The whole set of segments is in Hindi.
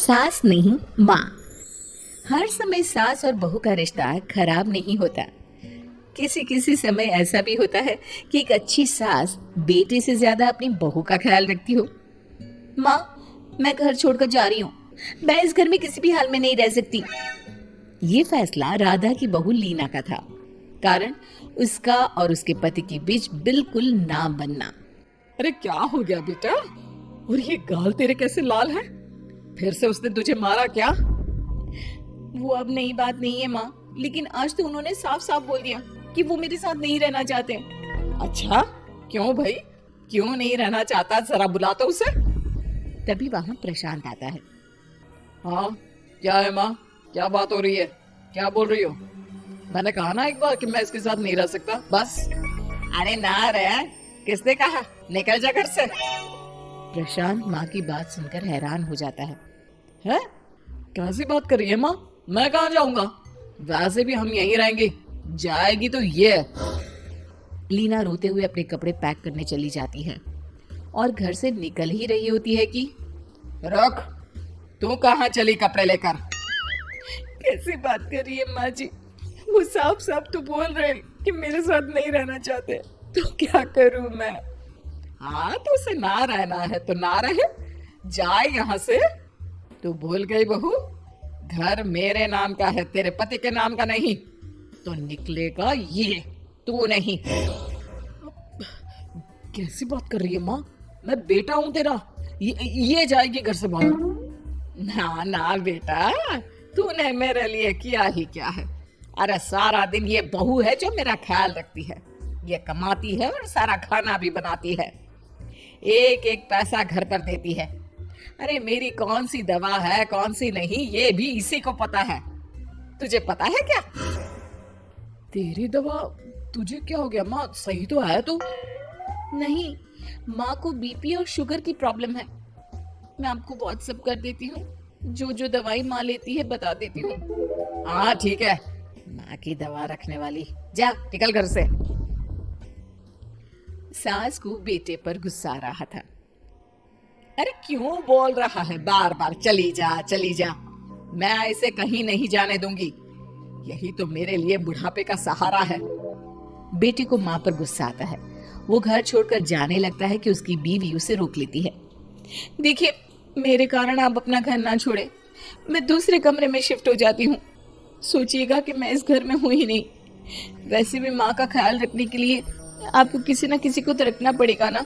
सास नहीं माँ। हर समय सास और बहू का रिश्ता खराब नहीं होता। किसी किसी समय ऐसा भी होता है कि एक अच्छी सास बेटे से ज्यादा अपनी बहू का ख्याल रखती हो। माँ, मैं घर छोड़कर जा रही हूँ, मैं इस घर में किसी भी हाल में नहीं रह सकती। ये फैसला राधा की बहू लीना का था। कारण उसका और उसके पति के बीच बिल्कुल ना बनना। अरे क्या हो गया बेटा? और ये गाल तेरे कैसे लाल है? फिर से उसने तुझे मारा क्या? वो अब नई बात नहीं है माँ, लेकिन आज तो उन्होंने साफ साफ बोल दिया कि वो मेरे साथ नहीं रहना चाहते। अच्छा, क्यों भाई? क्यों नहीं रहना चाहता? जरा बुला तो उसे। तभी वहां प्रशांत आता है। हाँ, क्या है माँ? क्या बात हो रही है? क्या बोल रही हो? मैंने कहा ना एक बार कि मैं इसके साथ नहीं रह सकता, बस। अरे ना रे, किसने कहा? निकल जा घर से। प्रशांत माँ की बात सुनकर हैरान हो जाता है। है? कैसी बात कर रही है माँ? मैं कहाँ जाऊंगा? वैसे भी हम यहीं रहेंगे। जाएगी तो ये। लीना रोते हुए अपने कपड़े पैक करने चली जाती है और घर से निकल ही रही होती है कि रुक, तू कहाँ चली कपड़े लेकर? कैसी बात कर रही है माँ जी? वो साफ साफ तो बोल रहे कि मेरे साथ नहीं रहना चाहते, तो क्या करूं मैं? हाँ, तो उसे ना रहना है तो ना रहे, जाए यहाँ से। तू भूल गई बहू, घर मेरे नाम का है, तेरे पति के नाम का नहीं। तो निकलेगा ये, तू नहीं। कैसी बात कर रही है माँ? मैं बेटा हूँ तेरा, ये जाएगी घर से बाहर। ना ना बेटा, तूने मेरे लिए किया ही क्या है? अरे सारा दिन ये बहू है जो मेरा ख्याल रखती है। ये कमाती है और सारा खाना भी बनाती है, एक एक पैसा घर पर देती है। अरे मेरी कौन सी दवा है कौन सी नहीं, ये भी इसी को पता है। तुझे पता है क्या? तेरी दवा? तुझे क्या हो गया माँ? सही तो है तू? नहीं, माँ को बीपी और शुगर की प्रॉब्लम है। मैं आपको व्हाट्सएप कर देती हूँ, जो जो दवाई माँ लेती है बता देती हूँ। हाँ ठीक है, माँ की दवा रखने वाली। जा निकल घर से। सास को बेटे पर गुस्सा आ रहा था। अरे क्यों बोल रहा है बार बार चली जा चली जा? मैं इसे कहीं नहीं जाने दूंगी। यही तो मेरे लिए बुढ़ापे का सहारा है। बेटे को माँ पर गुस्सा आता है। वो घर छोड़कर जाने लगता है कि उसकी बीवी उसे रोक लेती है। देखिए, मेरे कारण आप अपना घर ना छोड़े, मैं दूसरे कमरे में शिफ्ट हो जाती हूँ। सोचिएगा कि मैं इस घर में हूँ ही नहीं। वैसे भी माँ का ख्याल रखने के लिए आपको किसी न किसी को तो रखना पड़ेगा ना।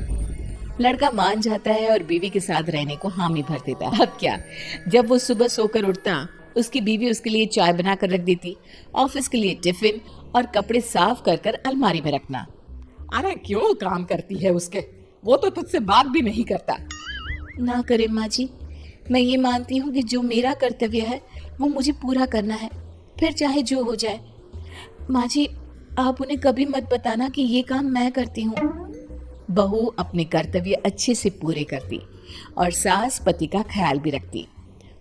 लड़का मान जाता है और बीवी के साथ रहने को हामी भर देता है। अब क्या, जब वो सुबह सोकर उठता, उसकी बीवी उसके लिए चाय बना कर रख देती, ऑफिस के लिए टिफिन और कपड़े साफ कर कर अलमारी में रखना। अरे क्यों काम करती है उसके? वो तो तुझसे बात भी नहीं करता। ना करे माँ जी, मैं ये मानती हूँ कि जो मेरा कर्तव्य है वो मुझे पूरा करना है, फिर चाहे जो हो जाए। माँ जी, आप उन्हें कभी मत बताना कि ये काम मैं करती हूँ। बहू अपने कर्तव्य अच्छे से पूरे करती और सास पति का ख्याल भी रखती।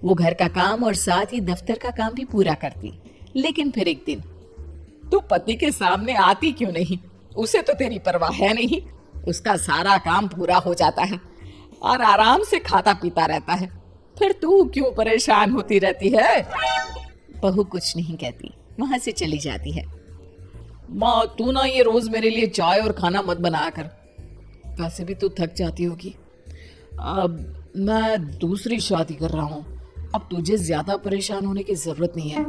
वो घर का काम और साथ ही दफ्तर का काम भी पूरा करती। लेकिन फिर एक दिन, तू पति के सामने आती क्यों नहीं? उसे तो तेरी परवाह है नहीं। उसका सारा काम पूरा हो जाता है और आराम से खाता पीता रहता है। फिर तू क्यों परेशान होती रहती है? बहू कुछ नहीं कहती, वहां से चली जाती है। माँ, तू ना ये रोज मेरे लिए चाय और खाना मत बनाया कर। वैसे भी तू थक जाती होगी। अब मैं दूसरी शादी कर रहा हूँ, अब तुझे ज्यादा परेशान होने की जरूरत नहीं है।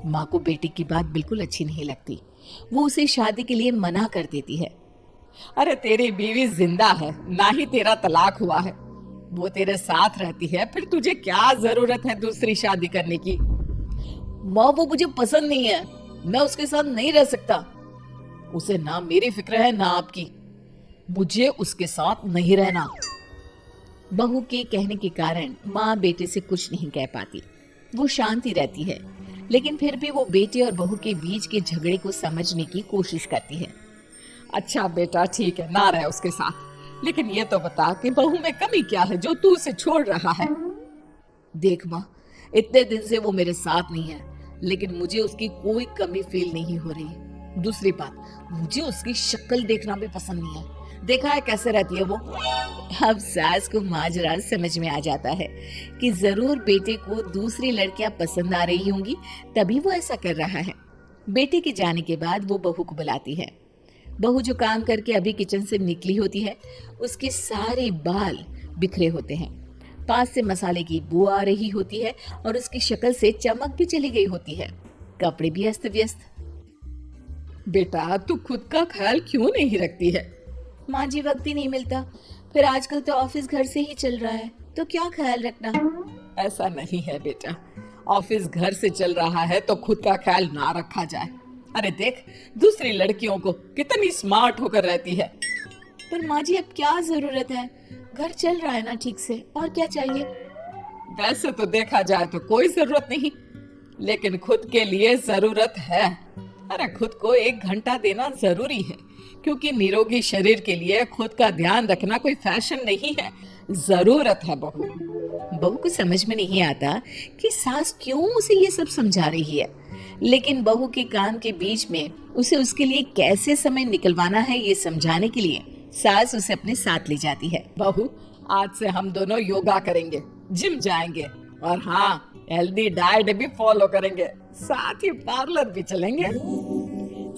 माँ को बेटी की बात बिल्कुल अच्छी नहीं लगती। वो उसे शादी के लिए मना कर देती है। अरे तेरी बीवी जिंदा है, ना ही तेरा तलाक हुआ है। वो तेरे साथ रहती है, फिर तुझे क्या जरूरत है दूसरी शादी करने की? माँ, वो मुझे पसंद नहीं है, मैं उसके साथ नहीं रह सकता। उसे ना मेरी फिक्र है ना आपकी। मुझे उसके साथ नहीं रहना। बहू के कहने के कारण माँ बेटे से कुछ नहीं कह पाती। वो शांति रहती है, लेकिन फिर भी वो बेटे और बहू के बीच के झगड़े को समझने की कोशिश करती है। अच्छा बेटा, ठीक है, ना रहे उसके साथ, लेकिन ये तो बता कि बहू में कमी क्या है जो तू उसे छोड़ रहा है? देख माँ, इतने दिन से वो मेरे साथ नहीं है, लेकिन मुझे उसकी कोई कमी फील नहीं हो रही। दूसरी बात, मुझे उसकी शक्ल देखना भी पसंद नहीं है। देखा है कैसे रहती है वो। अब सास को माजरा समझ में आ जाता है कि जरूर बेटे को दूसरी लड़कियां पसंद आ रही होंगी, तभी वो ऐसा कर रहा है। बेटे के जाने के बाद वो बहू को बुलाती है। बहू जो काम करके अभी किचन से निकली होती है, उसके सारे बाल बिखरे होते हैं, पास से मसाले की बू आ रही होती है और उसकी शक्ल से चमक भी चली गई होती है, कपड़े भी अस्त व्यस्त। बेटा तू खुद का ख्याल क्यों नहीं रखती है? माँ जी, वक्त ही नहीं मिलता, फिर आजकल तो ऑफिस घर से ही चल रहा है, तो क्या ख्याल रखना। ऐसा नहीं है बेटा, ऑफिस घर से चल रहा है तो खुद का ख्याल ना रखा जाए। अरे देख, दूसरी लड़कियों को कितनी स्मार्ट होकर रहती है। पर माँ जी, अब क्या जरूरत है, घर चल रहा है ना ठीक से, और क्या चाहिए। वैसे तो देखा जाए तो कोई जरूरत नहीं, लेकिन खुद के लिए जरूरत है। अरे खुद को 1 घंटा देना जरूरी है, क्योंकि निरोगी शरीर के लिए खुद का ध्यान रखना कोई फैशन नहीं है, जरूरत है। बहू को समझ में नहीं आता कि सास क्यों उसे ये सब समझा रही है, लेकिन बहू के काम के बीच में उसे उसके लिए कैसे समय निकलवाना है ये समझाने के लिए सास उसे अपने साथ ले जाती है। बहू, आज से हम दोनों योगा करेंगे, जिम जाएंगे, और हाँ, हेल्दी डाइट भी फॉलो करेंगे, साथ ही पार्लर भी चलेंगे।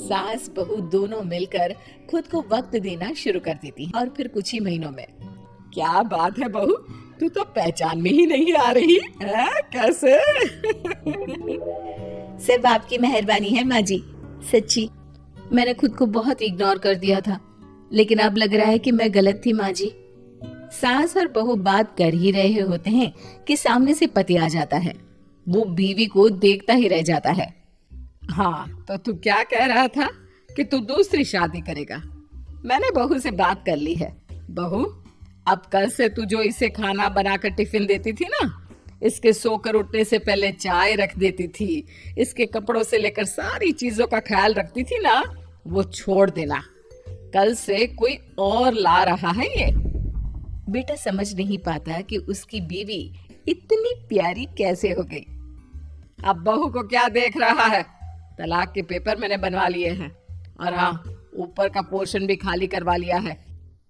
सास बहू दोनों मिलकर खुद को वक्त देना शुरू कर देती हैं और फिर कुछ ही महीनों में। क्या बात है बहू, तू तो पहचान में ही नहीं आ रही है, कैसे? सिर्फ आपकी मेहरबानी है माँ जी, सच्ची मैंने खुद को बहुत इग्नोर कर दिया था, लेकिन अब लग रहा है कि मैं गलत थी माँ जी। सास और बहू बात कर ही रहे होते हैं कि सामने से पति आ जाता है। वो बीवी को देखता ही रह जाता है। हाँ, तो तू क्या कह रहा था कि तू दूसरी शादी करेगा? मैंने बहू से बात कर ली है। बहू, अब कल से तू जो इसे खाना बनाकर टिफिन देती थी ना, इसके सोकर उठने से पहले चाय रख देती थी, इसके कपड़ों से लेकर सारी चीजों का ख्याल रखती थी ना, वो छोड़ देना। कल से कोई और ला रहा है ये। बेटा समझ नहीं पाता कि उसकी बीवी इतनी प्यारी कैसे हो गई। अब बहू को क्या देख रहा है? तलाक के पेपर मैंने बनवा लिए हैं, और हाँ, ऊपर का पोर्शन भी खाली करवा लिया है।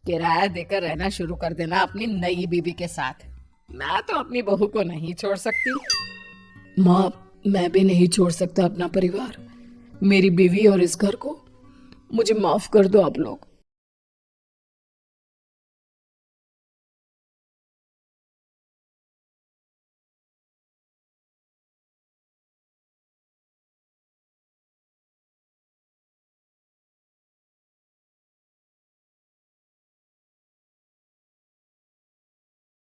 किराया देकर रहना शुरू कर देना अपनी नई बीवी के साथ। मैं तो अपनी बहू को नहीं छोड़ सकती। माँ, मैं भी नहीं छोड़ सकता अपना परिवार, मेरी बीवी और इस घर को। मुझे माफ कर दो आप लोग।